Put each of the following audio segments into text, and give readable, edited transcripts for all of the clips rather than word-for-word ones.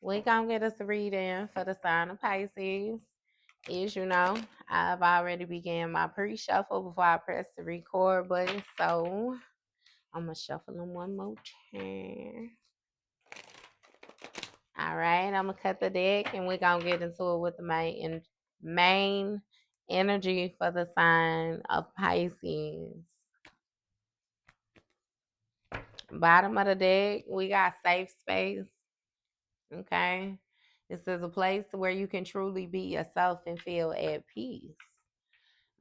We gonna get us a reading for the sign of Pisces. As you know, I've already began my pre-shuffle before I press the record button, so I'm gonna shuffle them one more time. All right, I'm gonna cut the deck, and we're gonna get into it with the main energy for the sign of Pisces. Bottom of the deck, we got safe space. Okay. This is a place where you can truly be yourself and feel at peace.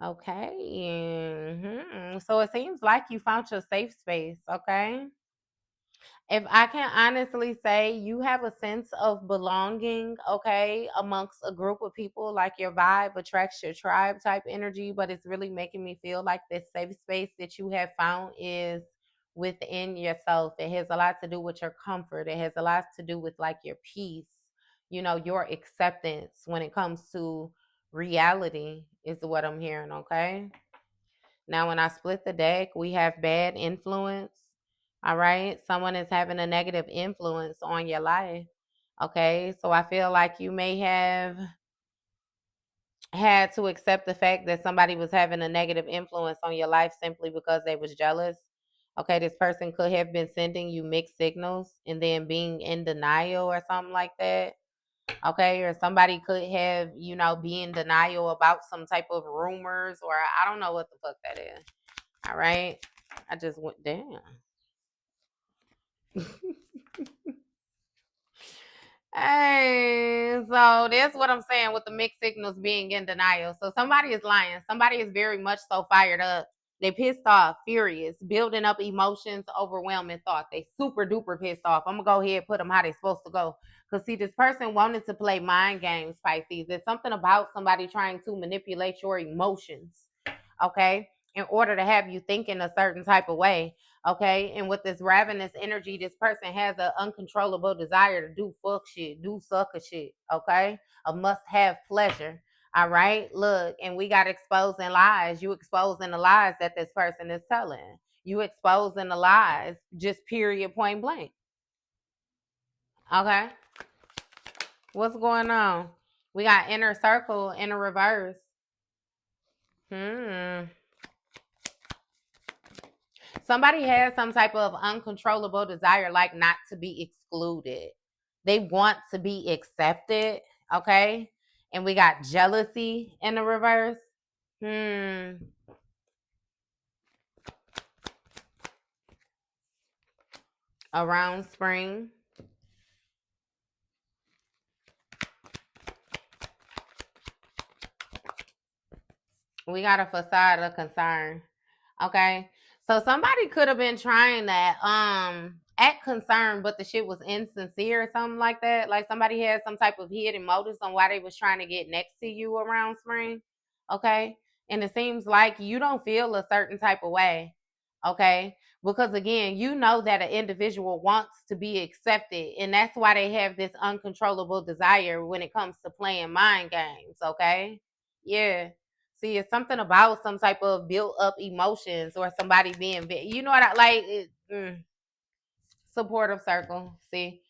Okay. So it seems like you found your safe space. Okay. If I can honestly say, you have a sense of belonging, okay, amongst a group of people, like your vibe attracts your tribe type energy, but it's really making me feel like this safe space that you have found is within yourself. It has a lot to do with your comfort, it has a lot to do with like your peace, your acceptance when it comes to reality, is what I'm hearing, okay? Now, when I split the deck, we have bad influence. All right. Someone is having a negative influence on your life. Okay. So I feel like you may have had to accept the fact that somebody was having a negative influence on your life simply because they was jealous. Okay. This person could have been sending you mixed signals and then being in denial or something like that. Okay. Or somebody could have, be in denial about some type of rumors, or I don't know what the fuck that is. All right. I just went down. Hey, so that's what I'm saying with the mixed signals being in denial. So somebody is lying. Somebody is very much so fired up. They pissed off, furious, building up emotions, overwhelming thought. They super duper pissed off. I'm gonna go ahead and put them how they supposed to go. Cause see, this person wanted to play mind games, Pisces. There's something about somebody trying to manipulate your emotions, okay, in order to have you think in a certain type of way. Okay. And with this ravenous energy, this person has an uncontrollable desire to do fuck shit, do sucker shit. Okay. A must have pleasure. All right. Look, and we got exposing lies. You exposing the lies that this person is telling. You exposing the lies, just period, point blank. Okay. What's going on? We got inner circle in a reverse. Hmm. Somebody has some type of uncontrollable desire, like not to be excluded. They want to be accepted, okay? And we got jealousy in the reverse. Hmm. Around spring. We got a facade of concern. Okay. So somebody could have been trying that act concerned, but the shit was insincere or something like that. Like somebody had some type of hidden motives on why they was trying to get next to you around spring. Okay. And it seems like you don't feel a certain type of way. Okay. Because again, you know that an individual wants to be accepted, and that's why they have this uncontrollable desire when it comes to playing mind games. Okay. Yeah. See, it's something about some type of built up emotions or somebody being, you know what I like? Supportive circle. See,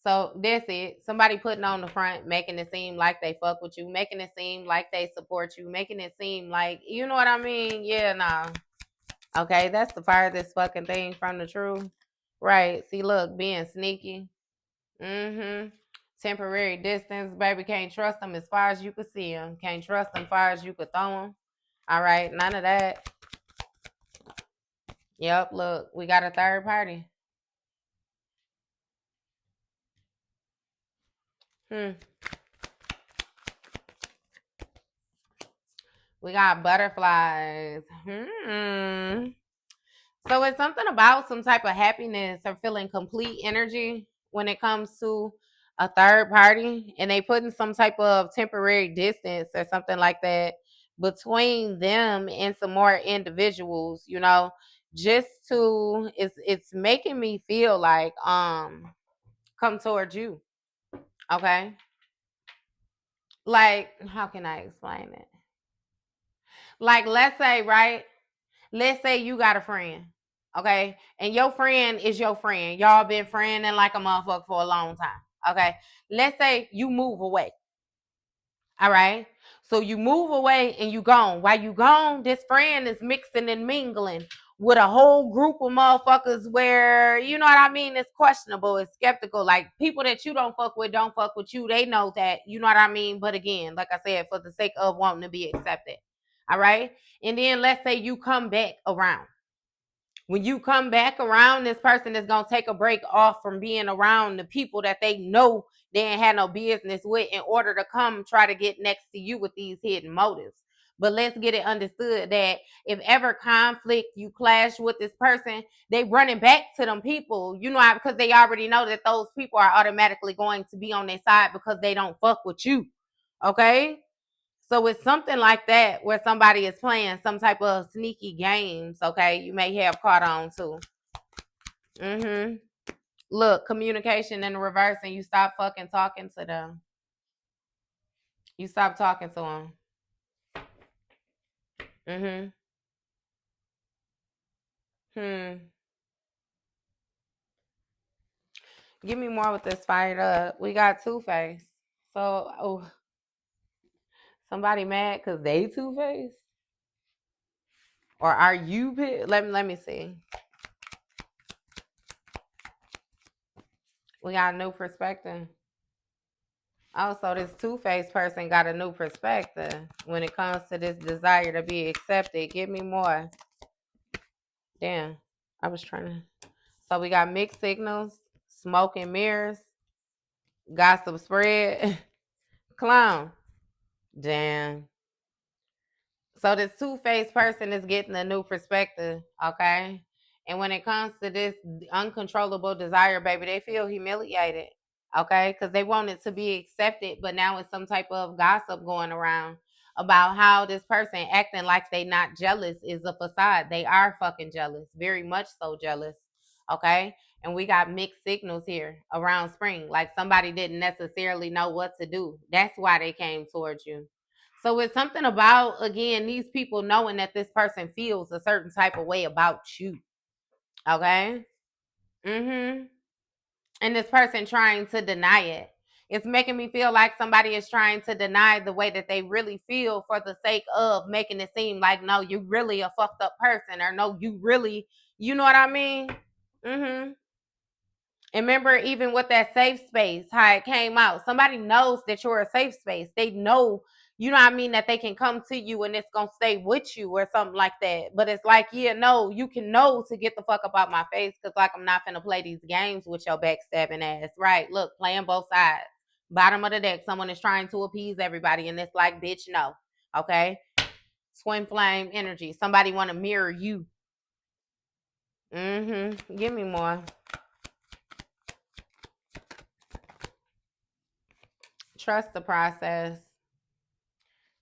so that's it. Somebody putting on the front, making it seem like they fuck with you, making it seem like they support you, making it seem like, you know what I mean? Yeah, nah. Okay, that's the farthest fucking thing from the truth. Right. See, look, being sneaky. Mm-hmm. Temporary distance, baby. Can't trust them as far as you could see them. Can't trust them as far as you could throw them. All right, none of that. Yep, look, we got a third party. Hmm. We got butterflies. So it's something about some type of happiness or feeling complete energy when it comes to a third party, and they putting some type of temporary distance or something like that between them and some more individuals, just to it's making me feel like come towards you. Okay. Like, how can I explain it? Like, let's say, right? Let's say you got a friend, okay? And your friend is your friend. Y'all been friending like a motherfucker for a long time. Okay. Let's say you move away. All right. So you move away and you gone. While you gone, this friend is mixing and mingling with a whole group of motherfuckers where, you know what I mean, it's questionable, it's skeptical. Like people that you don't fuck with you. They know that, you know what I mean? But again, like I said, for the sake of wanting to be accepted. All right. And then let's say you come back around. When you come back around, this person is going to take a break off from being around the people that they know they ain't had no business with in order to come try to get next to you with these hidden motives. But let's get it understood that if ever conflict, you clash with this person, they running back to them people, you know, because they already know that those people are automatically going to be on their side because they don't fuck with you. Okay? So it's something like that where somebody is playing some type of sneaky games, okay? You may have caught on to. Mm-hmm. Look, communication in the reverse, and you stop fucking talking to them. You stop talking to them. Mm-hmm. Give me more with this fired up. We got Two-Face. So, somebody mad because they Two-Face? Or are you pissed? Let me see. We got a new perspective. Also, this Two-Faced person got a new perspective when it comes to this desire to be accepted. Give me more. Damn. I was trying to. So we got mixed signals, smoke and mirrors, gossip spread, clown. Damn. So this Two-Faced person is getting a new perspective, okay? And when it comes to this uncontrollable desire, baby, they feel humiliated, okay? Because they want it to be accepted, but now it's some type of gossip going around about how this person acting like they not jealous is a facade. They are fucking jealous, very much so jealous, okay? And we got mixed signals here around spring, like somebody didn't necessarily know what to do. That's why they came towards you. So it's something about, again, these people knowing that this person feels a certain type of way about you. Okay? Mm-hmm. And this person trying to deny it. It's making me feel like somebody is trying to deny the way that they really feel for the sake of making it seem like, no, you really a fucked up person, or no, you really, you know what I mean? Mm-hmm. And remember, even with that safe space, how it came out, somebody knows that you're a safe space. They know, you know what I mean, that they can come to you and it's going to stay with you or something like that. But it's like, yeah, no, you can know to get the fuck up out my face because, like, I'm not finna play these games with your backstabbing ass. Right? Look, playing both sides. Bottom of the deck, someone is trying to appease everybody and it's like, bitch, no. Okay? Twin flame energy. Somebody want to mirror you. Mm-hmm. Give me more. Trust the process.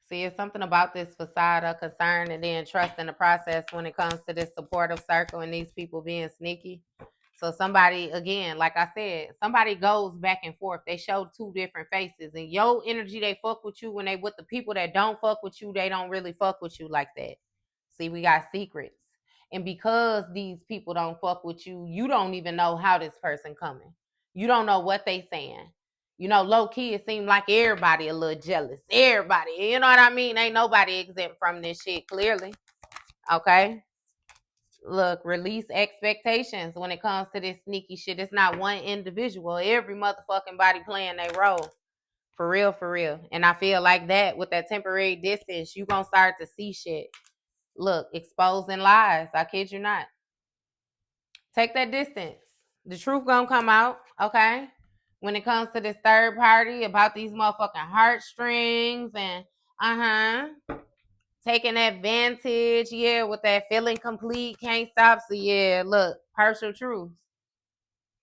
See, it's something about this facade of concern and then trust in the process when it comes to this supportive circle and these people being sneaky. So somebody, again, like I said, somebody goes back and forth. They show two different faces. And your energy, they fuck with you. When they with the people that don't fuck with you, they don't really fuck with you like that. See, we got secrets. And because these people don't fuck with you, you don't even know how this person coming. You don't know what they saying. You know, low key, it seemed like everybody a little jealous. Everybody, you know what I mean? Ain't nobody exempt from this shit, clearly. Okay? Look, release expectations when it comes to this sneaky shit. It's not one individual. Every motherfucking body playing their role. For real, for real. And I feel like that with that temporary distance, you gonna start to see shit. Look, exposing lies. I kid you not. Take that distance. The truth gonna come out, okay? When it comes to this third party about these motherfucking heartstrings and taking advantage, yeah, with that feeling complete, can't stop. So yeah, look, partial truths.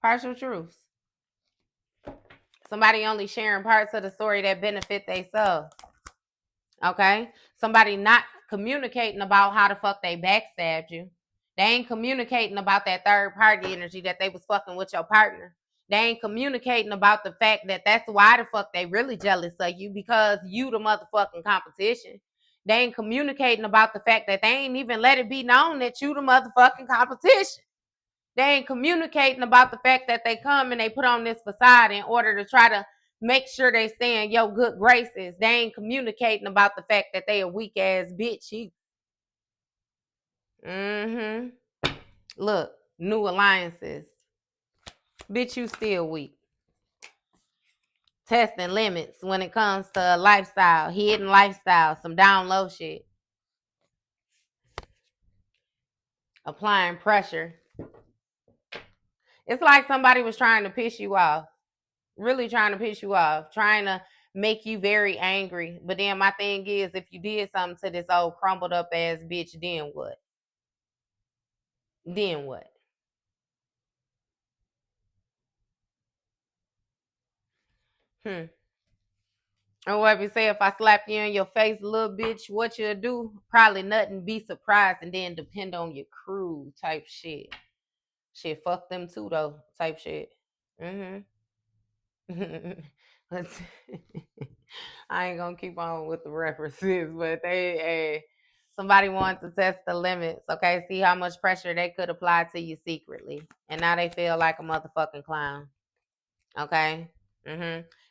Partial truths. Somebody only sharing parts of the story that benefit themselves. Okay? Somebody not communicating about how the fuck they backstabbed you. They ain't communicating about that third party energy that they was fucking with your partner. They ain't communicating about the fact that that's why the fuck they really jealous of you because you the motherfucking competition. They ain't communicating about the fact that they ain't even let it be known that you the motherfucking competition. They ain't communicating about the fact that they come and they put on this facade in order to try to make sure they stay in your good graces. They ain't communicating about the fact that they a weak ass bitch. Mm-hmm. Look, new alliances. Bitch, you still weak. Testing limits when it comes to lifestyle, hidden lifestyle, some down low shit. Applying pressure. It's like somebody was trying to piss you off. Really trying to piss you off. Trying to make you very angry. But then my thing is, if you did something to this old crumbled up ass bitch, then what? Then what? Hmm. And what if you say, if I slap you in your face, little bitch, what you'll do? Probably nothing. Be surprised and then depend on your crew type shit. Shit, fuck them too though, type shit. Mm-hmm. Let's I ain't gonna keep on with the references, but somebody wanted to test the limits, okay? See how much pressure they could apply to you secretly. And now they feel like a motherfucking clown. Okay?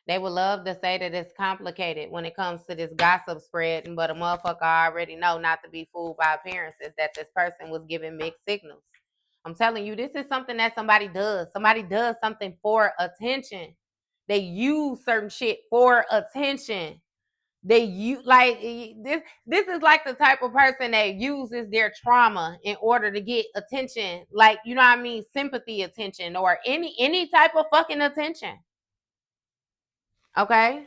They would love to say that it's complicated when it comes to this gossip spread, but a motherfucker already know not to be fooled by appearances, that this person was giving mixed signals. I'm telling you, this is something that somebody does. Somebody does something for attention. They use certain shit for attention. They use like this. This is like the type of person that uses their trauma in order to get attention, like, you know what I mean, sympathy attention, or any type of fucking attention. Okay,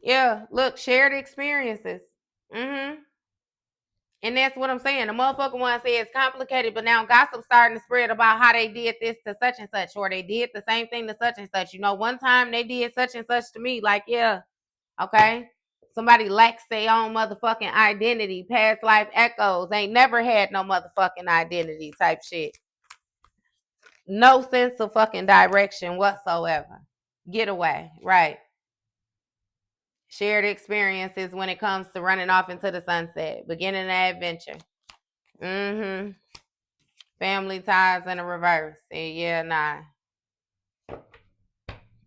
yeah. Look, shared experiences. Mm-hmm. And that's what I'm saying. The motherfucker want to say it's complicated, but now gossip starting to spread about how they did this to such and such, or they did the same thing to such and such. You know, one time they did such and such to me. Like, yeah, okay. Somebody lacks their own motherfucking identity. Past life echoes. Ain't never had no motherfucking identity type shit. No sense of fucking direction whatsoever. Get away. Right. Shared experiences when it comes to running off into the sunset. Beginning an adventure. Mm-hmm. Family ties in a reverse. Yeah, nah.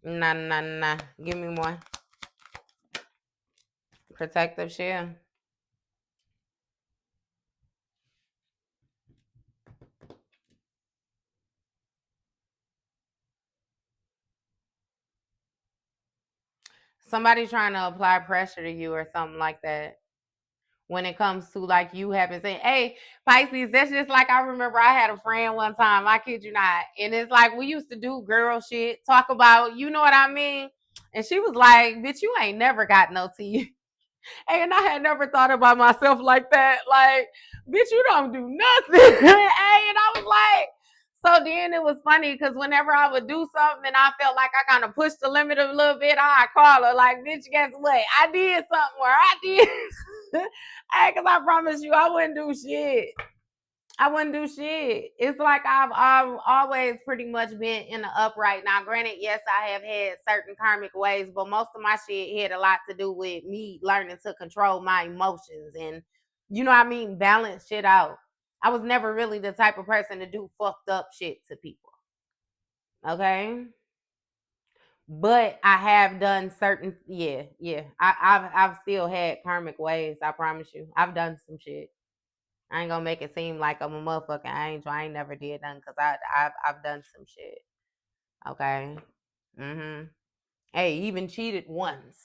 Nah. Give me more. Protective shield. Somebody trying to apply pressure to you or something like that. When it comes to like you having said, hey, Pisces, that's just like, I remember I had a friend one time, I kid you not. And it's like we used to do girl shit, talk about, you know what I mean? And she was like, bitch, you ain't never got no tea. And I had never thought about myself like that. Like, bitch, you don't do nothing. And I was like, so then it was funny because whenever I would do something and I felt like I kind of pushed the limit a little bit, I call her like, bitch, guess what? I did something where I did. Hey, because I promise you, I wouldn't do shit. I wouldn't do shit. It's like I've always pretty much been in the upright. Now, granted, yes, I have had certain karmic ways, but most of my shit had a lot to do with me learning to control my emotions and, you know what I mean, balance shit out. I was never really the type of person to do fucked up shit to people. Okay. But I have done certain, yeah. I've still had karmic ways. I promise you, I've done some shit. I ain't gonna make it seem like I'm a motherfucking angel. I ain't never did nothing because I've done some shit. Okay. Hey, even cheated once.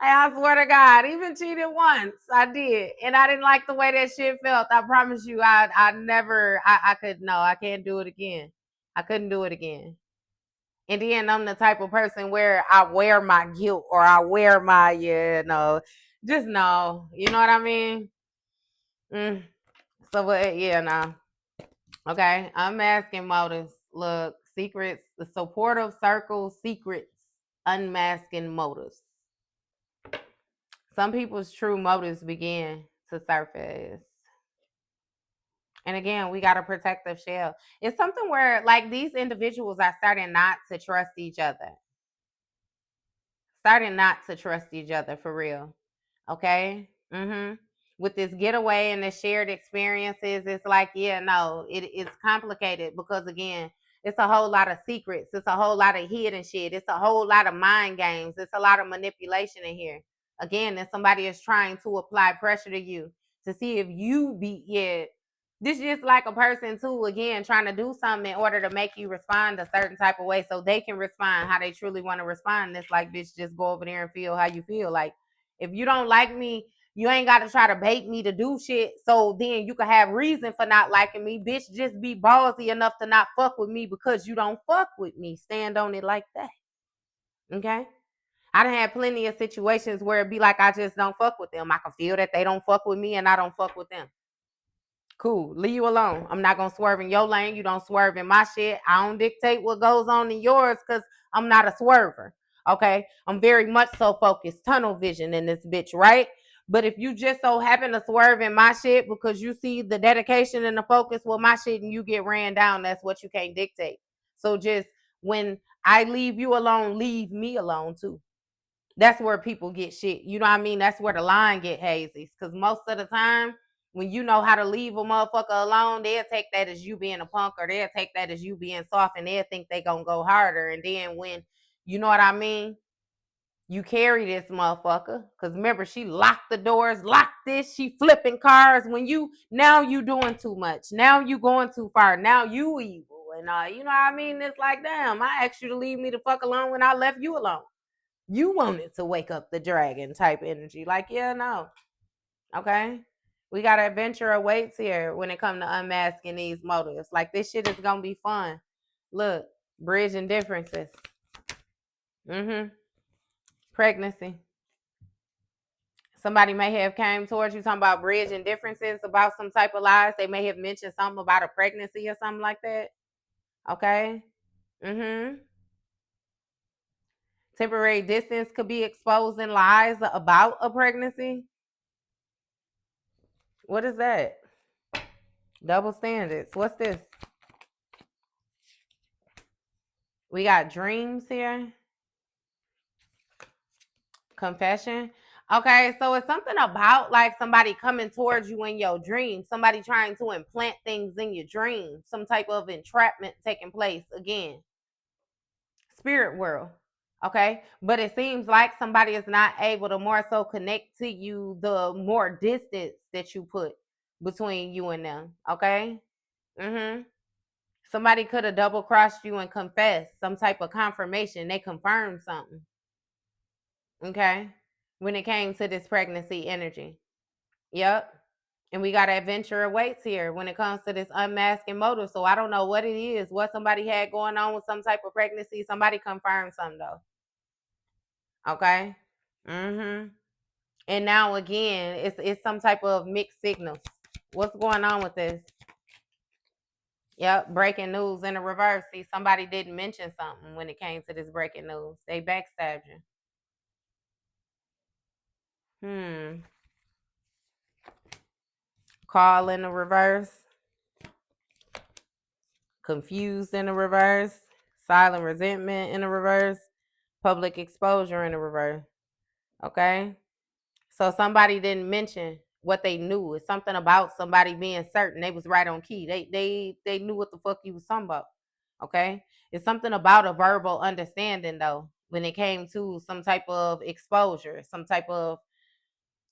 I swear to God, even cheated once. I did, and I didn't like the way that shit felt. I promise you, I never, I could no, I can't do it again. I couldn't do it again. And then I'm the type of person where I wear my guilt or I wear my, just no. You know what I mean? Mm. So, but yeah, no. Okay. Unmasking motives. Look, secrets, the supportive circle, secrets, unmasking motives. Some people's true motives begin to surface. And again, we got a protective shell. It's something where, like, these individuals are starting not to trust each other. Starting not to trust each other for real. Okay? with this getaway and the shared experiences, it's like, yeah, no, it's complicated because again, it's a whole lot of secrets. It's a whole lot of hidden shit. It's a whole lot of mind games. It's a lot of manipulation in here. Again, if somebody is trying to apply pressure to you to see if you be, yeah, this just like a person too, again, trying to do something in order to make you respond a certain type of way so they can respond how they truly want to respond. It's like, bitch, just go over there and feel how you feel. Like, if you don't like me, you ain't got to try to bait me to do shit so then you can have reason for not liking me. Bitch, just be ballsy enough to not fuck with me because you don't fuck with me. Stand on it like that. Okay? I done had plenty of situations where it be like I just don't fuck with them. I can feel that they don't fuck with me and I don't fuck with them. Cool. Leave you alone. I'm not gonna swerve in your lane. You don't swerve in my shit. I don't dictate what goes on in yours because I'm not a swerver. Okay. I'm very much so focused, tunnel vision in this bitch, right? But if you just so happen to swerve in my shit because you see the dedication and the focus with my shit and you get ran down, that's what you can't dictate. So just when I leave you alone, leave me alone too. That's where people get shit. You know what I mean? That's where the line get hazy. Because most of the time, when you know how to leave a motherfucker alone, they'll take that as you being a punk or they'll take that as you being soft and they'll think they gonna go harder. And then when, you know what I mean? You carry this motherfucker. Because remember, she locked the doors, locked this, she flipping cars. When you, now you doing too much. Now you going too far. Now you evil. And you know what I mean? It's like, damn, I asked you to leave me the fuck alone when I left you alone. You wanted to wake up the dragon type energy. Like, yeah, no. Okay. We got adventure awaits here when it comes to unmasking these motives. Like, this shit is gonna be fun. Look, bridging differences. Pregnancy. Somebody may have came towards you talking about bridging differences about some type of lies. They may have mentioned something about a pregnancy or something like that. Okay. Temporary distance could be exposing lies about a pregnancy. What is that? Double standards. What's this? We got dreams here. Confession. Okay, so it's something about like somebody coming towards you in your dreams, somebody trying to implant things in your dreams, some type of entrapment taking place again. Spirit world. Okay, but it seems like somebody is not able to more so connect to you the more distance that you put between you and them. Okay. Somebody could have double crossed you and confessed some type of confirmation. They confirmed something. Okay. When it came to this pregnancy energy. Yep. And we got adventure awaits here when it comes to this unmasking motive. So I don't know what it is, what somebody had going on with some type of pregnancy. Somebody confirmed something though. Okay. And now again, it's some type of mixed signals. What's going on with this? Yep, breaking news in the reverse. See, somebody didn't mention something when it came to this breaking news. They backstabbed you. Call in the reverse. Confused in the reverse. Silent resentment in the reverse. Public exposure in the reverse. Okay? So somebody didn't mention what they knew. It's something about somebody being certain. They was right on key. They knew what the fuck you was talking about. Okay? It's something about a verbal understanding though when it came to some type of exposure, some type of,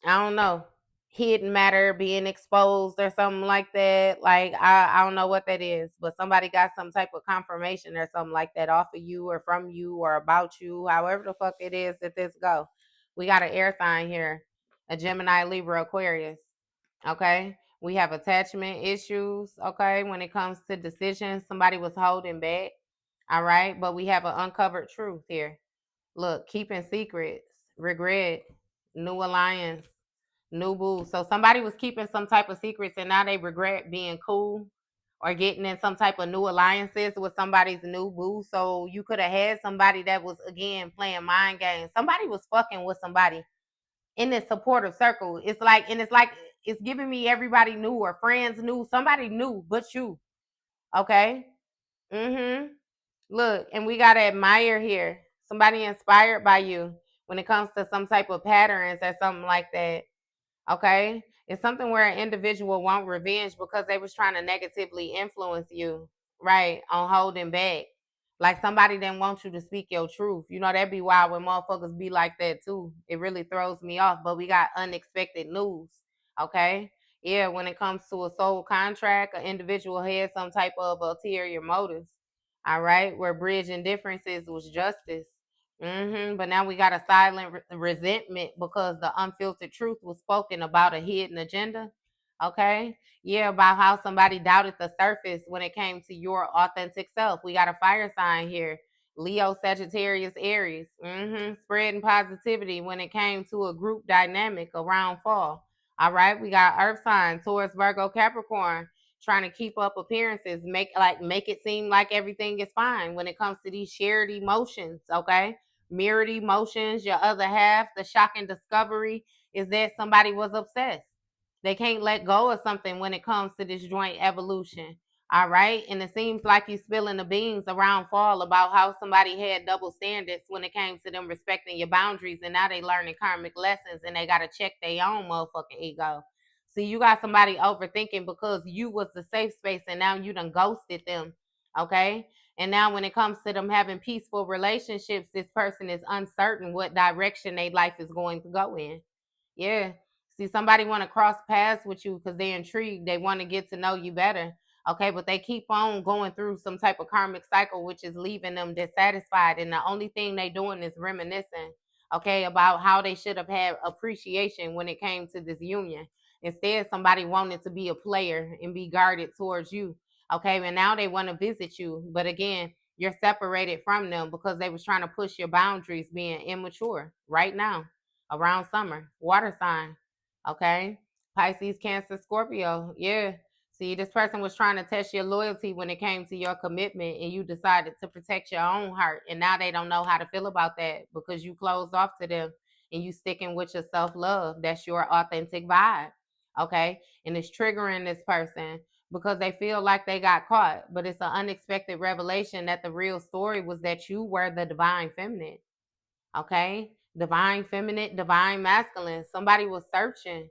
I don't know, hidden matter being exposed or something like that. Like I don't know what that is, but somebody got some type of confirmation or something like that off of you or from you or about you, however the fuck it is that this go. We got an air sign here, a Gemini, Libra, Aquarius. Okay. We have attachment issues. Okay. When it comes to decisions, somebody was holding back. All right. But we have an uncovered truth here. Look, keeping secrets, regret, new alliance, new boo. So somebody was keeping some type of secrets and now they regret being cool or getting in some type of new alliances with somebody's new boo. So you could have had somebody that was again playing mind games. Somebody was fucking with somebody in this supportive circle. It's like, and it's like it's giving me everybody new or friends new, somebody new but you. Okay. Look, and we gotta admire here. Somebody inspired by you when it comes to some type of patterns or something like that. Okay. It's something where an individual want revenge because they was trying to negatively influence you, right? On holding back. Like somebody didn't want you to speak your truth. You know, that'd be wild when motherfuckers be like that too. It really throws me off. But we got unexpected news. Okay. Yeah, when it comes to a soul contract, an individual had some type of ulterior motives. All right, where bridging differences was justice. But now we got a silent resentment because the unfiltered truth was spoken about a hidden agenda. Okay. Yeah, about how somebody doubted the surface when it came to your authentic self. We got a fire sign here. Leo, Sagittarius, Aries. Spreading positivity when it came to a group dynamic around fall. All right. We got Earth sign, Taurus, Virgo, Capricorn, trying to keep up appearances, make it seem like everything is fine when it comes to these shared emotions. Okay, mirrored emotions. Your other half, the shocking discovery is that somebody was obsessed. They can't let go of something when it comes to this joint evolution. All right. And it seems like you spilling the beans around fall about how somebody had double standards when it came to them respecting your boundaries. And now they learning karmic lessons and they got to check their own motherfucking ego. See, you got somebody overthinking because you was the safe space and now you done ghosted them. Okay. And now when it comes to them having peaceful relationships, this person is uncertain what direction their life is going to go in. Yeah. See, somebody want to cross paths with you because they're intrigued. They want to get to know you better. Okay, but they keep on going through some type of karmic cycle, which is leaving them dissatisfied. And the only thing they doing is reminiscing, okay, about how they should have had appreciation when it came to this union. Instead, somebody wanted to be a player and be guarded towards you. Okay, and now they want to visit you. But again, you're separated from them because they was trying to push your boundaries being immature right now around summer. Water sign. Okay. Pisces, Cancer, Scorpio. Yeah. See, this person was trying to test your loyalty when it came to your commitment, and you decided to protect your own heart. And now they don't know how to feel about that because you closed off to them and you sticking with your self love. That's your authentic vibe. Okay. And it's triggering this person because they feel like they got caught. But it's an unexpected revelation that the real story was that you were the divine feminine. Okay. Divine feminine, divine masculine. Somebody was searching.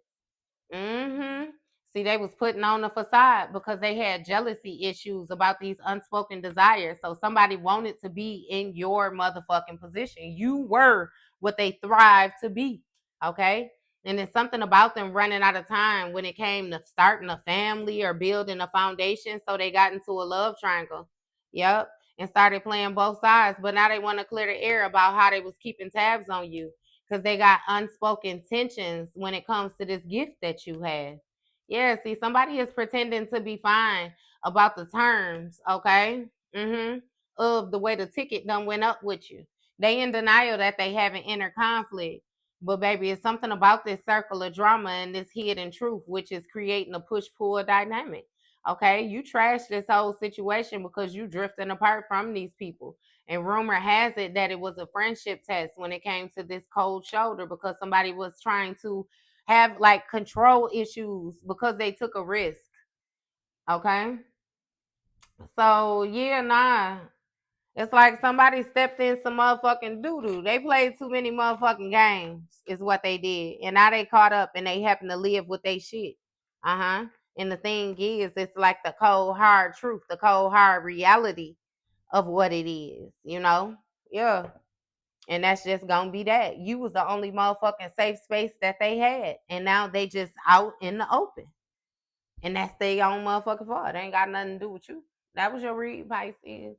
See, they was putting on a facade because they had jealousy issues about these unspoken desires. So somebody wanted to be in your motherfucking position. You were what they thrived to be. Okay. And it's something about them running out of time when it came to starting a family or building a foundation. So they got into a love triangle. Yep. And started playing both sides. But now they want to clear the air about how they was keeping tabs on you because they got unspoken tensions when it comes to this gift that you have. Yeah, see, somebody is pretending to be fine about the terms, okay? Of the way the ticket done went up with you. They in denial that they have an inner conflict. But baby, it's something about this circle of drama and this hidden truth, which is creating a push-pull dynamic. Okay, you trash this whole situation because you drifting apart from these people. And rumor has it that it was a friendship test when it came to this cold shoulder because somebody was trying to have like control issues because they took a risk. Okay. So yeah, nah. It's like somebody stepped in some motherfucking doo doo. They played too many motherfucking games, is what they did. And now they caught up and they happen to live with they shit. Uh-huh. And the thing is, it's like the cold hard truth, the cold hard reality of what it is, you know? Yeah. And that's just gonna be that. You was the only motherfucking safe space that they had. And now they just out in the open. And that's their own motherfucking fault. It ain't got nothing to do with you. That was your read, Pisces.